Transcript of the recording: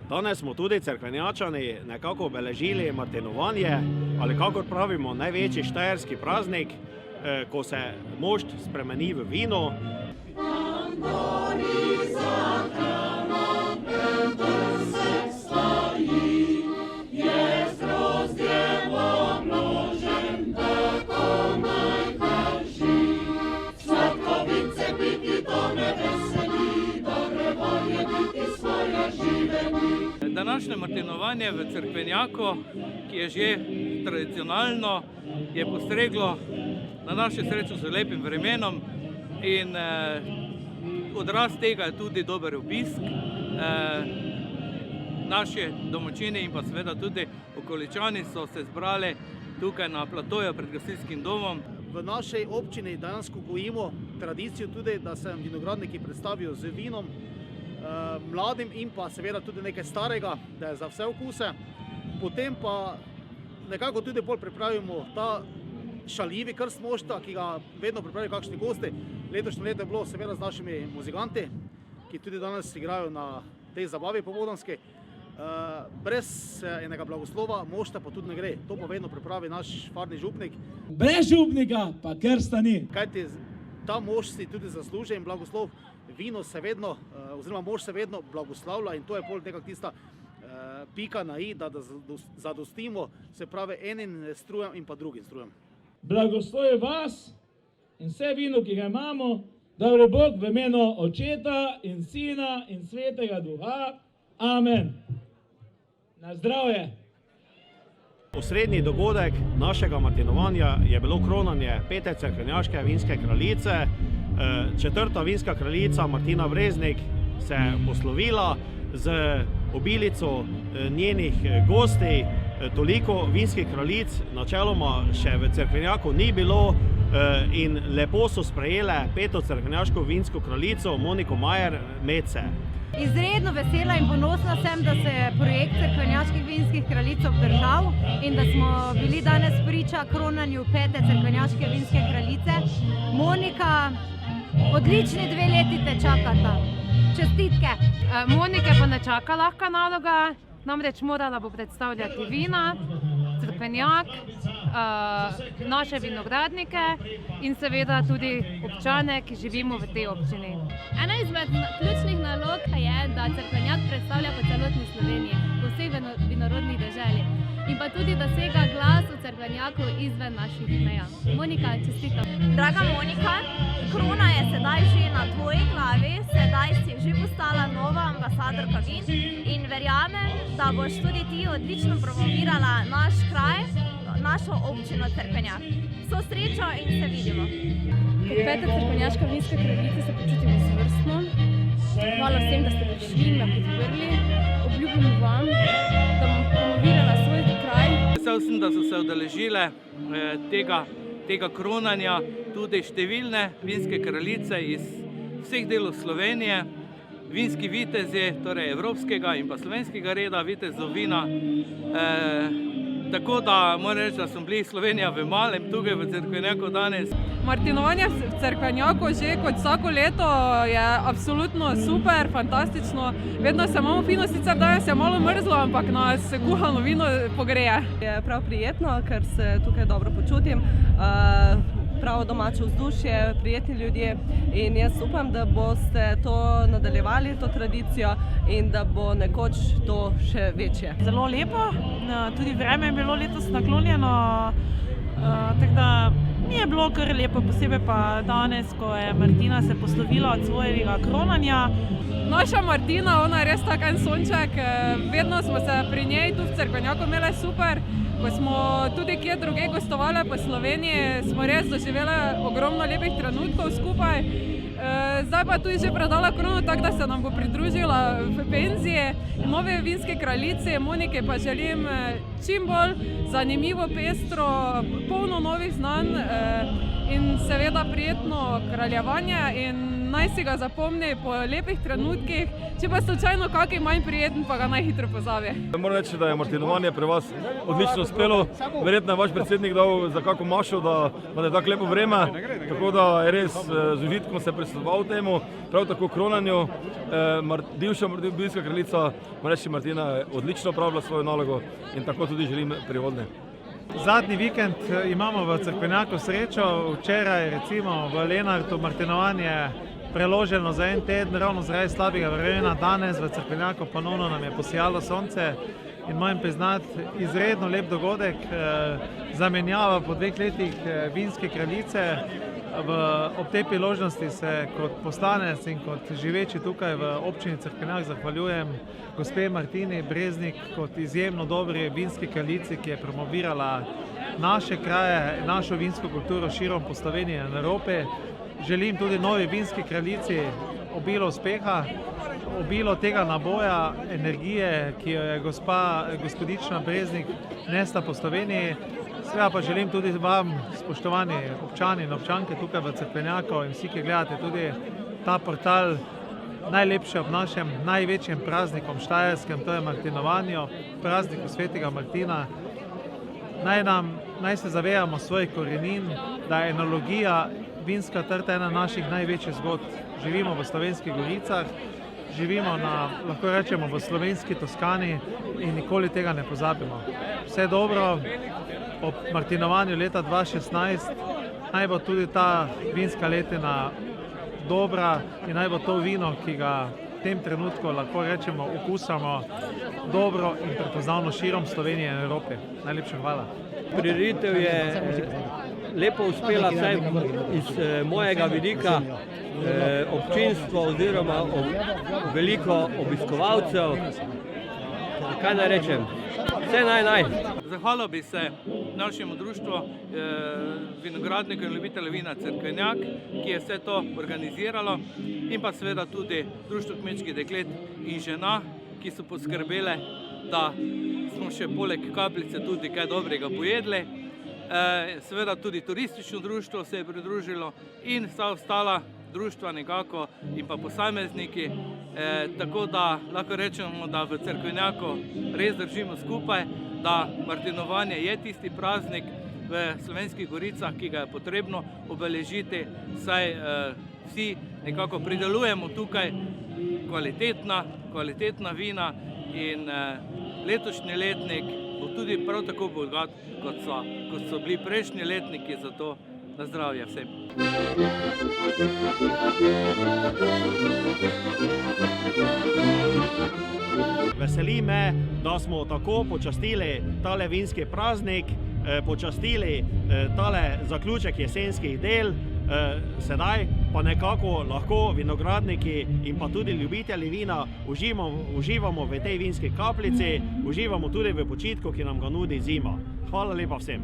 Danes smo tudi Cerkvenjačani nekako obeležili martinovanje, ali kakor pravimo, največji štajerski praznik, ko se mošt spremeni v vino. Današnje martinovanje v Cerkvenjaku, ki je že tradicionalno, je postreglo na našo srečo z lepim vremenom in odraz tega je tudi dober obisk. Naši domačini in pa seveda tudi okoličani so se zbrali tukaj na platoju pred gasilskim domom. V našej občini dejansko gojimo tradicijo tudi, da se vinogradniki predstavijo z vinom, mladim in pa seveda tudi nekaj starega, da je za vse okuse. Potem pa nekako tudi bolj pripravimo ta šaljivi krst mošta, ki ga vedno pripravijo kakšni gosti. Letošnje leto je bilo seveda z našimi muzikanti, ki tudi danes igrajo na tej zabavi popoldanski. Brez enega blagoslova mošta pa tudi ne gre. To pa vedno pripravi naš farni župnik. Brez župnika pa krsta ni. Kajti ta mošt si tudi zasluži in blagoslov. Vino se vedno, oziroma mošt se vedno blagoslavlja in to je pol nekak tista pika na i, da zadostimo, se pravi enim strujem in pa drugim strujem. Blagoslovi vas in vse vino, ki ga imamo, da Bog v imenu Očeta in Sina in Svetega Duha. Amen. Na zdravje. Osrednji dogodek našega martinovanja je bilo kronanje 5. cerkvenjaške vinske kraljice. 4. vinska kraljica Martina Breznik se je poslovila z obilico njenih gosti. Toliko vinskih kraljic načeloma še v Cerkvenjaku ni bilo in lepo so sprejele 5. cerkvenjaško vinsko kraljico Moniko Majer-Mece. Izredno vesela in ponosna sem, da se je projekt Cerkvenjaških vinskih kraljic obdržal in da smo bili danes priča kronanju 5. cerkvenjaške vinske kraljice. Monika, odlični 2 leti te čakata. Čestitke! Monike pa ne čaka lahka naloga, namreč morala bo predstavljati vina, Cerkvenjak, naše vinogradnike in seveda tudi občane, ki živimo v tej občini. Ena izmed ključnih nalog je, da Cerkvenjak predstavlja po celotni Sloveniji, po vsej vinorodni deželi. In pa tudi, da sega glas v Cerkvenjaku izven naših meja. Monika, čestitam. Draga Monika, krona je sedaj že na tvoji glavi, sedaj si že postala nova ambasadorka vin in verjamem, da boš tudi ti odlično promovirala naš kraj, našo občino Cerkvenjak. Vso srečo in se vidimo. Kot 5. cerkvenjaška vinska kraljica se počutim izvrstno. Hvala vsem, da ste prišli in me podprli. Obljubim vam, da bom promovirala svoj kraj. Vesel sem, da so se udeležile tega kronanja tudi številne vinske kraljice iz vseh delov Slovenije, vinski vitezi, torej evropskega in pa slovenskega reda, vitezov vina. Tako da moram reči, da smo bili Slovenija v malem tukaj v Cerkvenjaku danes. Martinovanje v Cerkvenjaku že kot vsako leto je absolutno super, fantastično. Vedno se imamo fino, sicer danes je malo mrzlo, ampak nas kuhano vino pogreje. Je prav prijetno, ker se tukaj dobro počutim. Pravo domače vzdušje, prijetni ljudje in jaz upam, da boste to nadaljevali, to tradicijo in da bo nekoč to še večje. Zelo lepo, tudi vreme je bilo letos naklonjeno, tako da mi je bilo kar lepo, posebej pa danes, ko je Martina se poslovila od svojega kronanja. Naša Martina, ona je res tak en sonček, vedno smo se pri njej tu v Cerkvenjaku imeli super. Ko smo tudi kje druge gostovali po Sloveniji, smo res doživeli ogromno lepih trenutkov skupaj. Zdaj pa tudi že predala krono, tako da se nam bo pridružila v penziji. Nove vinske kraljici Monike pa želim čim bolj zanimivo, pestro, polno novih znanj in seveda prijetno kraljevanje in naj si ga zapomni po lepih trenutkih, če pa slučajno kakšen manj prijeten, pa ga naj hitro pozabi. Moram reči, da je martinovanje pri vas odlično uspelo. Verjetno je vaš predsednik dal za kako mašo, da je tako lepo vreme, tako da je res z užitkom se prisluhoval temu, prav tako kronanju. Bivša vinska kraljica, moram reči, Martina je odlično opravila svojo nalogo in tako tudi želim prihodnje. Zadnji vikend imamo v Cerkvenjaku srečo. Včeraj recimo v Lenartu martinovanje preloženo za en teden, ravno zaradi slabega vremena. Danes v Cerkvenjaku ponovno nam je posijalo sonce in moram priznati, izredno lep dogodek. Zamenjava po 2 letih vinske kraljice. Ob tej priložnosti se kot poslanec in kot živeči tukaj v občini Cerkvenjak zahvaljujem gospe Martini Breznik kot izjemno dobri vinski kraljici, ki je promovirala naše kraje, našo vinsko kulturo širom po Sloveniji in Evropi. Želim tudi novi vinski kraljici obilo uspeha, obilo tega naboja, energije, ki jo je gospodična Breznik nesla po Sloveniji. Seveda pa želim tudi vam, spoštovani občani in občanke tukaj v Cerkvenjaku in vsi, ki gledate tudi ta portal, najlepše ob našem največjem praznikom štajerskem, to je martinovanju, prazniku svetega Martina. Naj se zavedamo svojih korenin, da je enologija, vinska trta ena naših največjih zgodb. Živimo v Slovenskih goricah, živimo lahko rečemo, v slovenski Toskani in nikoli tega ne pozabimo. Vse dobro ob martinovanju leta 2016, naj bo tudi ta vinska letina dobra in naj bo to vino, ki ga v tem trenutku lahko rečemo, okusamo dobro in prepoznavno širom Slovenije in Evrope. Najlepša hvala. Prireditev je lepo uspela, vsaj iz mojega vidika, občinstvo oziroma veliko obiskovalcev. Kaj naj rečem? Vse naj. Zahvalil bi se našemu društvu vinogradnikov in ljubiteljev vina Cerkvenjak, ki je vse to organiziralo, in pa seveda tudi društvo kmečkih deklet in žena, ki so poskrbele, da smo še poleg kapljice tudi kaj dobrega pojedli. Seveda tudi turistično društvo se je pridružilo in vsa ostala društva nekako in pa posamezniki, tako da lahko rečemo, da v Cerkvenjaku res držimo skupaj, da martinovanje je tisti praznik v Slovenskih goricah, ki ga je potrebno obeležiti, saj vsi nekako pridelujemo tukaj kvalitetna vina in letošnji letnik bo tudi prav tako bogat, kot so bili prejšnji letniki, zato na zdravje vsem. Veseli me, da smo tako počastili tale vinski praznik, počastili tale zaključek jesenskih del, sedaj pa nekako lahko vinogradniki in pa tudi ljubitelji vina uživamo v tej vinski kapljici, uživamo tudi v počitku, ki nam ga nudi zima. Hvala lepa vsem.